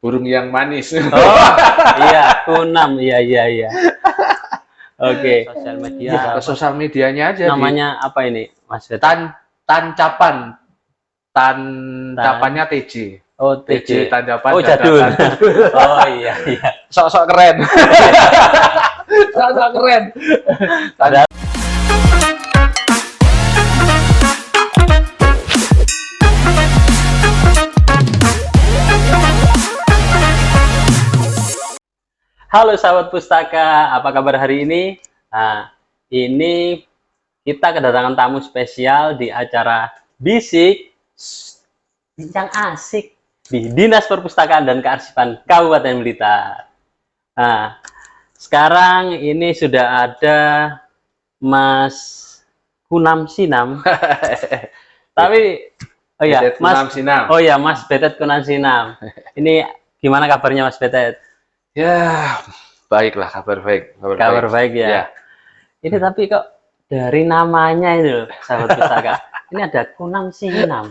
burung yang manis. Oh iya, Kunam, iya. Oke, sosial media. Ya, ke sosial medianya aja. Namanya apa ini, Mas Betet? Tancapan. Tancapannya TJ. Oh, TJ. Tancapan. Oh, jadul. Oh iya. Sok-sok keren. Sok-sok keren. Halo sahabat pustaka, apa kabar hari ini? Nah, ini kita kedatangan tamu spesial di acara Bisik Bincang Asik di Dinas Perpustakaan dan Kearsipan Kabupaten Blitar. Nah, sekarang ini sudah ada Mas Kunam Sinam. Tapi oh ya, Mas Sinam. Oh ya, Mas Betet Kunam Sinam. Ini gimana kabarnya Mas Betet? Ya, baiklah, kabar baik. Kabar baik ya. Ya. Ini tapi kok dari namanya itu, sahabat pustaka, ini ada Kunam Sinam.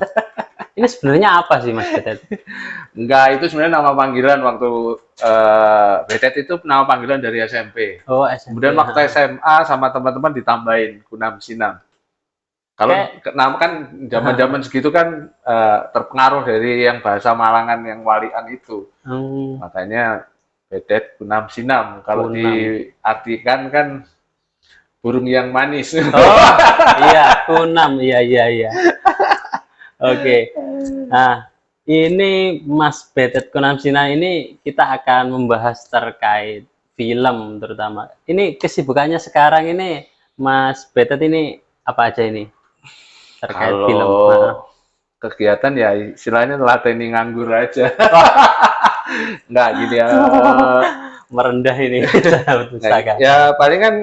Ini sebenarnya apa sih Mas Betet? Enggak, itu sebenarnya nama panggilan waktu Betet itu nama panggilan dari SMP. Oh, SMP. Kemudian waktu SMA sama teman-teman ditambahin Kunam Sinam. Kalau nama kan zaman-zaman segitu kan terpengaruh dari yang bahasa Malangan yang walian itu. Makanya Betet Kunam Sinam. Kalau diartikan kan burung yang manis. Oh iya, Kunam, iya. Oke. Nah, ini Mas Betet Kunam Sinam ini kita akan membahas terkait film terutama. Ini kesibukannya sekarang ini Mas Betet ini apa aja ini terkait kalau film? Kegiatan ya istilahnya lateni nganggur aja. Enggak gini ya. Merendah ini. Ya paling kan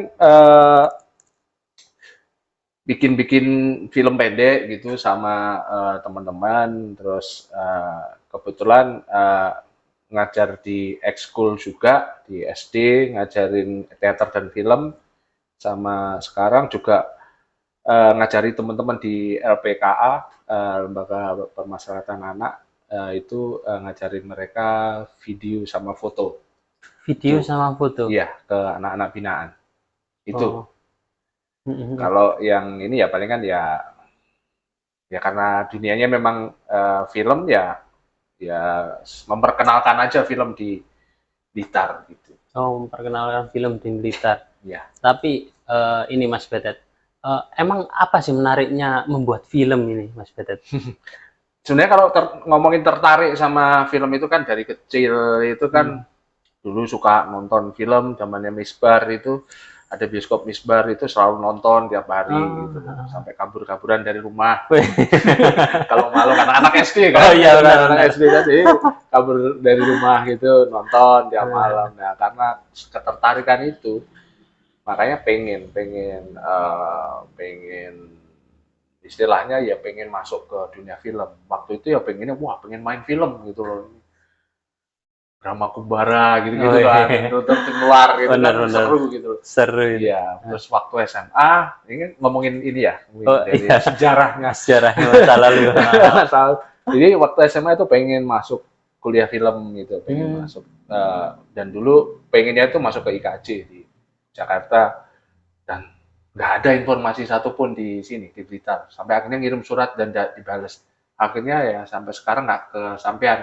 bikin film pendek gitu sama teman-teman, terus kebetulan ngajar di ekskul juga di SD, ngajarin teater dan film, sama sekarang juga ngajari teman-teman di LPKA, Lembaga Permasyarakatan Anak, itu ngajarin mereka video sama foto. Video sama foto? Iya, ke anak-anak binaan. Itu. Kalau yang ini ya paling kan ya karena dunianya memang film ya memperkenalkan aja film di Blitar gitu. Oh, memperkenalkan film di Blitar. Ya. Tapi ini Mas Betet, emang apa sih menariknya membuat film ini Mas Betet? Sebenarnya kalau ngomongin tertarik sama film itu kan dari kecil itu kan dulu suka nonton film zamannya Misbar itu. Ada bioskop Misbar itu selalu nonton tiap hari gitu, sampai kabur-kaburan dari rumah. Kalau malu anak-anak SD kan, anak SD tadi kabur dari rumah gitu nonton tiap malam. Nah karena ketertarikan itu, makanya pengen istilahnya ya pengen masuk ke dunia film. Waktu itu ya pengen main film gitu loh. Drama Kumbara gitu-gitu kan, nonton keluar gitu kan, seru gitu. Seru. Iya, terus waktu SMA, ini ngomongin ini ya, dari sejarahnya masa lalu. Jadi waktu SMA itu pengen masuk kuliah film gitu, pengen masuk, dan dulu pengennya itu masuk ke IKJ di Jakarta, dan nggak ada informasi satupun di sini, di Blitar. Sampai akhirnya ngirim surat dan dibales. Akhirnya ya sampai sekarang nggak kesampaian.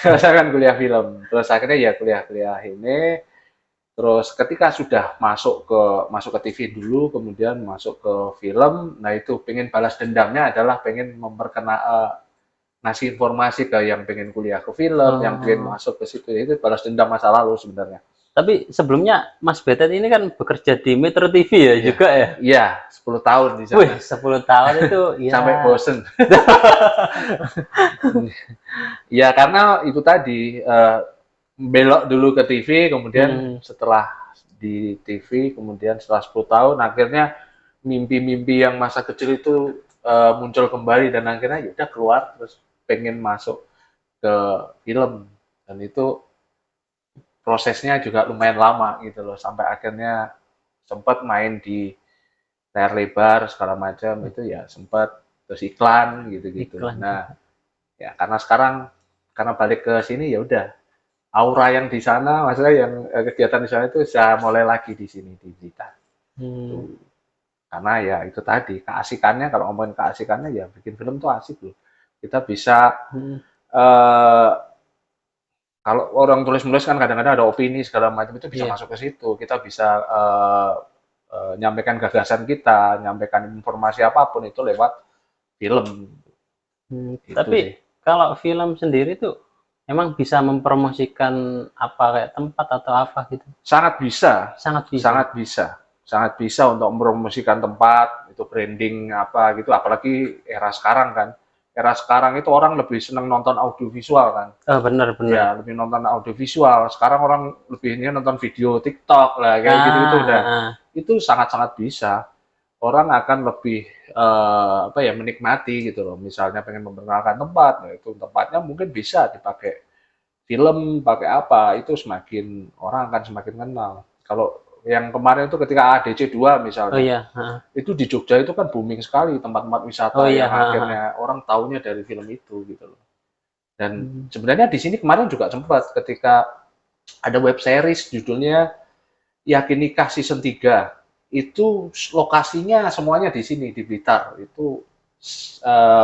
Saya kan kuliah film, terus akhirnya ya kuliah ini, terus ketika sudah masuk ke TV dulu, kemudian masuk ke film, nah itu pengen balas dendamnya adalah pengen ngasih informasi ke yang pengen kuliah ke film, yang pengen masuk ke situ, itu balas dendam masa lalu sebenarnya. Tapi sebelumnya Mas Betet ini kan bekerja di Metro TV ya juga ya? Iya, 10 tahun di sana. Wih, 10 tahun itu ya. Sampai bosen. Ya karena itu tadi, belok dulu ke TV, kemudian setelah di TV, kemudian setelah 10 tahun, akhirnya mimpi-mimpi yang masa kecil itu muncul kembali, dan akhirnya yaudah keluar, terus pengen masuk ke film, dan itu prosesnya juga lumayan lama gitu loh, sampai akhirnya sempat main di layar lebar segala macam, itu ya sempat, terus iklan gitu-gitu. Nah ya karena sekarang karena balik ke sini ya udah aura yang di sana, maksudnya yang kegiatan di sana itu bisa mulai lagi di sini di Blitar. Hmm. Tuh. Karena ya itu tadi keasikannya, kalau ngomongin keasikannya ya bikin film tuh asik loh. Kita bisa Hmm. eh, kalau orang tulis menulis kan kadang-kadang ada opini segala macam itu bisa Iya. masuk ke situ. Kita bisa nyampaikan gagasan kita, nyampaikan informasi apapun itu lewat film. Itu Tapi sih. kalau film sendiri tuh emang bisa mempromosikan apa kayak tempat atau apa gitu? Sangat bisa, Sangat bisa. sangat bisa, sangat bisa untuk mempromosikan tempat, itu branding apa gitu. Apalagi era sekarang kan. Era sekarang itu orang lebih seneng nonton audiovisual kan. Oh, benar-benar. Ya, lebih nonton audiovisual. Sekarang orang lebihnya nonton video TikTok lah, kayak gitu-gitu udah. Itu sangat-sangat bisa. Orang akan lebih apa ya menikmati gitu loh. Misalnya pengen memperkenalkan tempat, nah itu tempatnya mungkin bisa dipakai film, pakai apa, itu semakin orang akan semakin kenal. Kalau yang kemarin itu ketika ADC 2 Oh misalnya, iya. itu di Jogja itu kan booming sekali tempat-tempat Oh wisata iya. yang akhirnya orang taunya dari film itu gitu loh. Dan Hmm. sebenarnya di sini kemarin juga sempat ketika ada web series judulnya Yakin Nikah Season 3. Itu lokasinya semuanya di sini di Blitar. Itu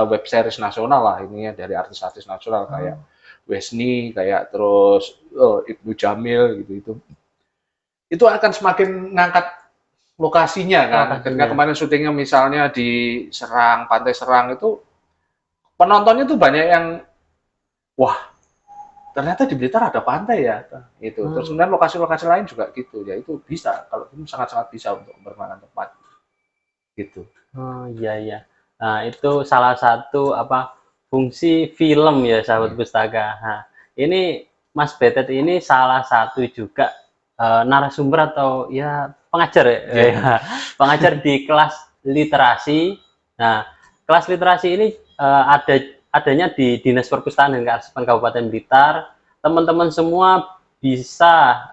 web series nasional lah ini ya dari artis-artis nasional kayak Wesni, kayak terus Ibnu Jamil gitu itu. Itu akan semakin ngangkat lokasinya kan. Ketika Lokasinya. kemarin syutingnya misalnya di Serang, Pantai Serang itu penontonnya tuh banyak yang wah ternyata di Blitar ada pantai ya itu terus kemudian lokasi-lokasi lain juga gitu ya itu bisa kalau itu sangat-sangat bisa untuk bermain tempat gitu. Oh iya iya. Nah, itu salah satu apa fungsi film ya sahabat pustaka. Nah, ini Mas Betet ini salah satu juga narasumber atau ya pengajar ya, Yeah. ya. Pengajar di kelas literasi. Nah, kelas literasi ini adanya di Dinas Perpustakaan dan Kearsipan Kabupaten Blitar. Teman-teman semua bisa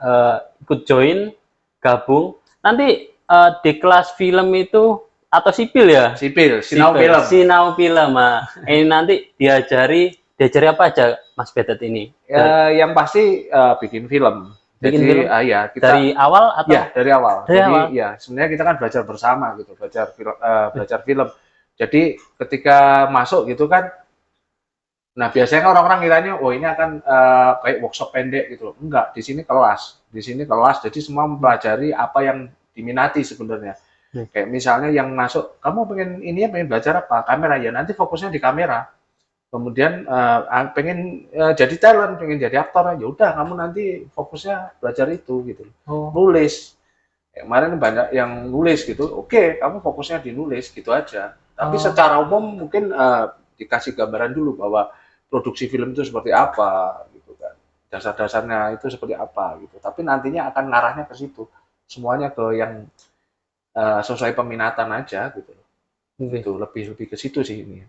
ikut join, gabung. Nanti di kelas film itu atau sipil ya? Sipil, sinau film. Sinau film. Ini nanti diajari apa aja Mas Betet ini? Yang pasti bikin film. Bikin Jadi film ya kita dari awal atau? ya dari awal. Dari Jadi awal. ya sebenarnya kita kan belajar bersama gitu, belajar film. Jadi ketika masuk gitu kan, nah biasanya kan orang-orang kiranya, oh ini akan kayak workshop pendek gitu. Enggak, di sini kelas. Di sini kelas, jadi semua mempelajari apa yang diminati sebenarnya. Kayak misalnya yang masuk, kamu pengen ini ya, pengen belajar apa? Kamera ya, nanti fokusnya di kamera. Kemudian pengen jadi talent, pengen jadi aktor, ya udah kamu nanti fokusnya belajar itu gitu. Oh. Nulis. Kemarin banyak yang nulis gitu. Oke, kamu fokusnya di nulis gitu aja. Tapi secara umum mungkin dikasih gambaran dulu bahwa produksi film itu seperti apa gitu kan. Dasar-dasarnya itu seperti apa gitu. Tapi nantinya akan ngarahnya ke situ. Semuanya ke yang sesuai peminatan aja gitu. Itu lebih ke situ sih ini.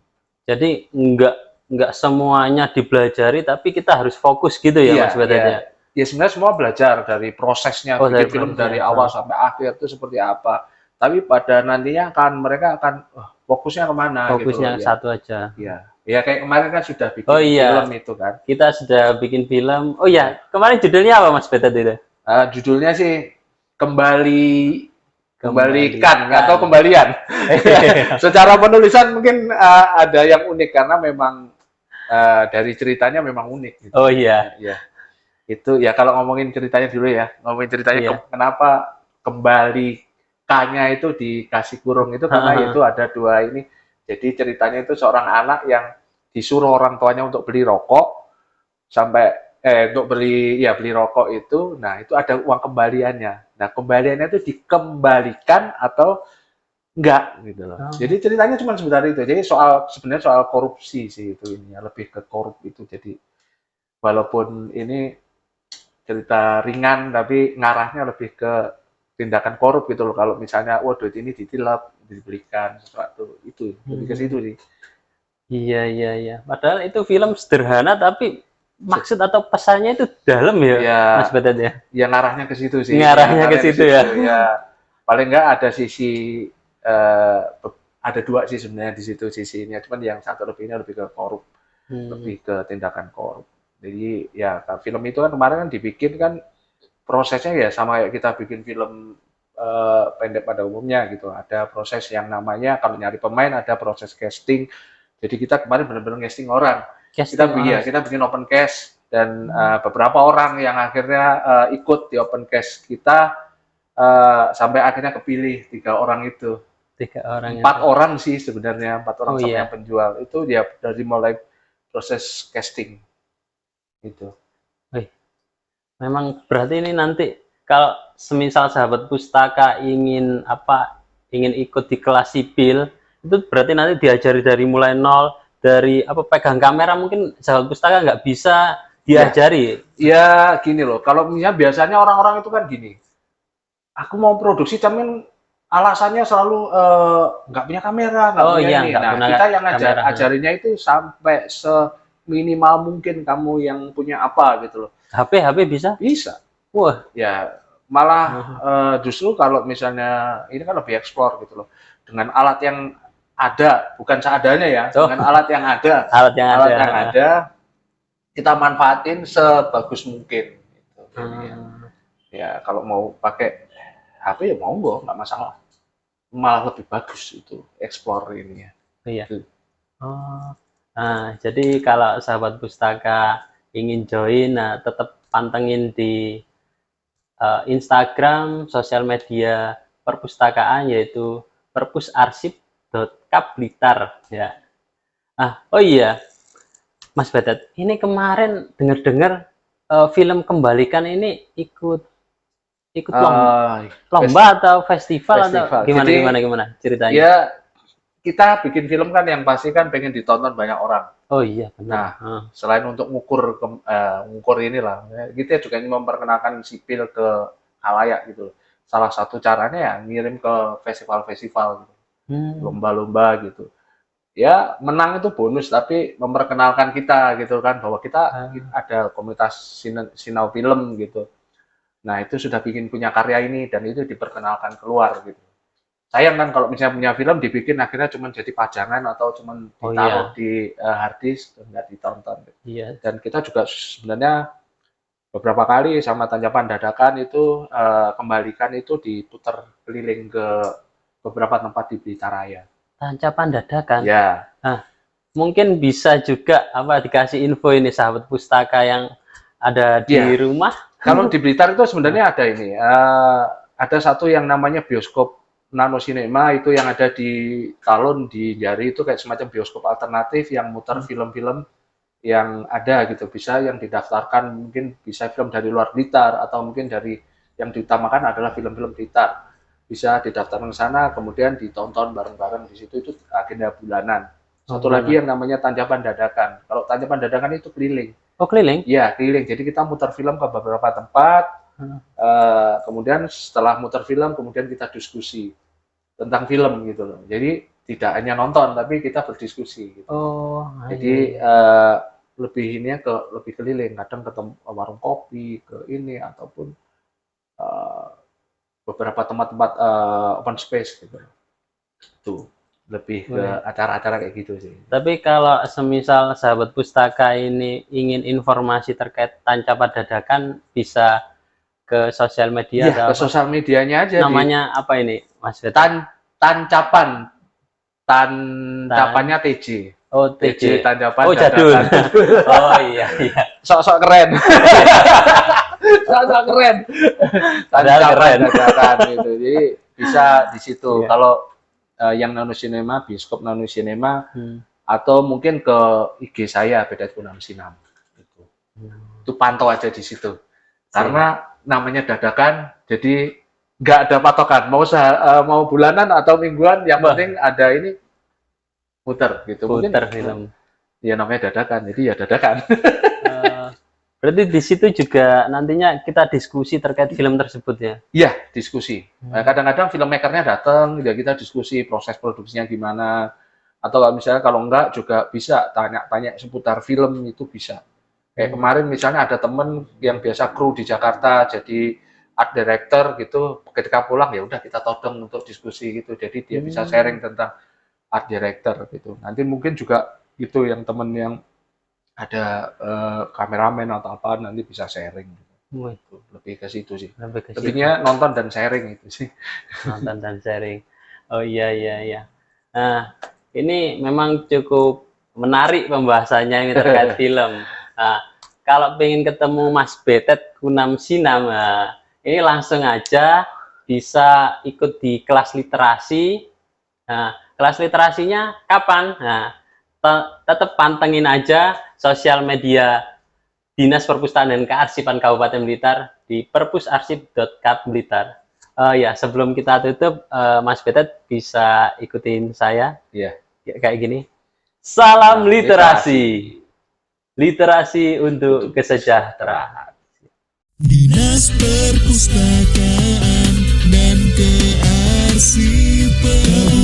Jadi enggak semuanya dipelajari tapi kita harus fokus gitu ya Mas Betet ya. Ya sebenarnya semua belajar dari prosesnya bikin film dari awal sampai akhir itu seperti apa. Tapi pada nantinya mereka akan fokusnya kemana gitu. Fokusnya satu aja. Iya. Ya kayak kemarin kan sudah bikin film itu kan. Kita sudah bikin film. Oh iya, kemarin judulnya apa Mas Betet itu? Judulnya sih Kembalikan atau Kembalian. Secara penulisan mungkin ada yang unik karena memang dari ceritanya memang unik. Gitu. Oh iya. Ya. Itu ya kalau ngomongin ceritanya dulu ya. Ngomongin ceritanya kenapa kembalikannya itu dikasih kurung itu karena itu ada dua ini. Jadi ceritanya itu seorang anak yang disuruh orang tuanya untuk beli rokok sampai untuk beli rokok itu, nah itu ada uang kembaliannya. Nah kembaliannya itu dikembalikan atau enggak gitu loh. Jadi ceritanya cuma sebentar itu. Jadi sebenarnya soal korupsi sih itu ini ya, lebih ke korup itu. Jadi walaupun ini cerita ringan tapi ngarahnya lebih ke tindakan korup gitu loh. Kalau misalnya duit ini ditilap, dibelikan sesuatu itu lebih ke situ sih. Iya. Padahal itu film sederhana tapi maksud atau pesannya itu dalam ya, Mas Betet ya. Ya ngarahnya ke situ sih. Ngarahnya ke situ ya. Ya paling enggak ada sisi ada dua sih sebenarnya di situ sisinya. Cuman yang satu lebih ke korup, lebih ke tindakan korup. Jadi ya film itu kan kemarin kan dibikin kan prosesnya ya sama kayak kita bikin film pendek pada umumnya gitu. Ada proses yang namanya kalau nyari pemain ada proses casting. Jadi kita kemarin benar-benar casting orang. Casting Ya, orang. kita bikin open cast dan beberapa orang yang akhirnya ikut di open cast kita sampai akhirnya kepilih 3 orang itu. 3 orang 4 orang sih sebenarnya, 4 orang Oh sama iya. yang penjual itu dia dari mulai proses casting itu. Wih, memang berarti ini nanti kalau semisal sahabat pustaka ingin apa, ingin ikut di kelas sipil, itu berarti nanti diajari dari mulai nol, dari apa pegang kamera mungkin sahabat pustaka nggak bisa diajari. Ya gini loh, kalau misalnya biasanya orang-orang itu kan gini, aku mau produksi cuman alasannya selalu nggak punya kamera, nggak Oh punya iya, ini. nggak Nah, punya kita yang kamera. ajarinnya itu sampai seminimal mungkin kamu yang punya apa gitu loh. HP bisa? Bisa. Wah. Ya, malah justru kalau misalnya ini kan lebih eksplor gitu loh. Dengan alat yang ada, bukan seadanya ya, dengan alat yang ada. Alat yang Alat ada. yang ada kita manfaatin sebagus mungkin gitu. Ya kalau mau pakai HP ya monggo, nggak masalah. Malah lebih bagus itu explore ininya. Iya. Oh. Nah, jadi kalau sahabat pustaka ingin join, nah tetap pantengin di Instagram, sosial media perpustakaan yaitu perpusarsip.kablitar ya. Oh iya, Mas Badat, ini kemarin dengar-dengar film Kembalikan ini ikut lomba atau festival atau gimana Jadi, gimana ceritanya? ya kita bikin film kan yang pasti kan pengen ditonton banyak orang. Oh iya Nah, benar. selain untuk ngukur inilah, kita juga ingin memperkenalkan sipil ke halayak gitu. Salah satu caranya ya ngirim ke festival-festival, lomba-lomba gitu. Ya menang itu bonus, tapi memperkenalkan kita gitu kan bahwa kita ada komunitas sinau film gitu. Nah itu sudah bikin punya karya ini dan itu diperkenalkan keluar gitu. Sayang kan kalau misalnya punya film dibikin akhirnya cuma jadi pajangan atau cuma ditaruh di hard disk dan nggak ditonton. Iya. Dan kita juga sebenarnya beberapa kali sama Tanjapan Dadakan itu Kembalikan itu diputar keliling ke beberapa tempat di Blitaraya. Tancapan Dadakan. Ya. Nah, mungkin bisa juga apa dikasih info ini sahabat pustaka yang ada di rumah. Kalau di Blitar itu sebenarnya ada ini, ada satu yang namanya bioskop Nano Cinema itu yang ada di Talun di Jari itu kayak semacam bioskop alternatif yang muter film-film yang ada gitu, bisa yang didaftarkan mungkin bisa film dari luar Blitar atau mungkin dari yang diutamakan adalah film-film Blitar, bisa didaftarkan ke sana kemudian ditonton bareng-bareng di situ, itu agenda bulanan. Satu lagi yang namanya Tanjapan Dadakan. Kalau Tanjapan Dadakan itu keliling. Oh keliling? Iya keliling, jadi kita muter film ke beberapa tempat, kemudian setelah muter film kemudian kita diskusi tentang film gitu loh. Jadi tidak hanya nonton tapi kita berdiskusi gitu. Jadi lebih ini ke lebih keliling, kadang ke warung kopi, ke ini ataupun beberapa tempat-tempat open space gitu. Tuh lebih ke acara-acara kayak gitu sih. Tapi kalau semisal sahabat pustaka ini ingin informasi terkait Tancapan Dadakan bisa ke sosial media atau ke sosial medianya aja. Namanya apa ini, Mas Beto? Tancapan. Tancapannya TJ. Oh, TJ Tancapan. Oh, jadul. Oh iya. Sok-sok keren. Sok-sok keren. Tancapan Dadakan gitu. Jadi bisa di situ. Kalau yang Nano Cinema, bioskop Nano Cinema, atau mungkin ke IG saya Beda Punam Sinam. Itu pantau aja di situ. Karena namanya dadakan, jadi nggak ada patokan. Mau bulanan atau mingguan, yang penting ada ini muter gitu. Muter film. Ya namanya dadakan, jadi ya dadakan. Berarti di situ juga nantinya kita diskusi terkait film tersebut ya? Iya, diskusi. Kadang-kadang filmmakernya datang, ya kita diskusi proses produksinya gimana. Atau misalnya kalau enggak juga bisa tanya-tanya seputar film itu bisa. Kayak kemarin misalnya ada temen yang biasa kru di Jakarta jadi art director gitu, ketika pulang ya udah kita todong untuk diskusi gitu. Jadi dia bisa sharing tentang art director gitu. Nanti mungkin juga gitu yang temen yang ada kameramen atau apa nanti bisa sharing. Wih, Lebih ke situ sih. lebih ke situ. Lebihnya nonton dan sharing itu sih. Nonton dan sharing. Oh iya iya iya. Nah, ini memang cukup menarik pembahasannya ini terkait film. Nah, kalau pengen ketemu Mas Betet Kunam Sinam, nah, ini langsung aja bisa ikut di kelas literasi. Nah, kelas literasinya kapan? Nah, tetap pantengin aja sosial media Dinas Perpustakaan dan Kearsipan Kabupaten Blitar di perpusarsip.kap Blitar. Ya, sebelum kita tutup, Mas Betet bisa ikutin saya. Iya. Kayak gini. Salam Nah, literasi. Literasi untuk kesejahteraan. Dinas Perpustakaan dan Kearsipan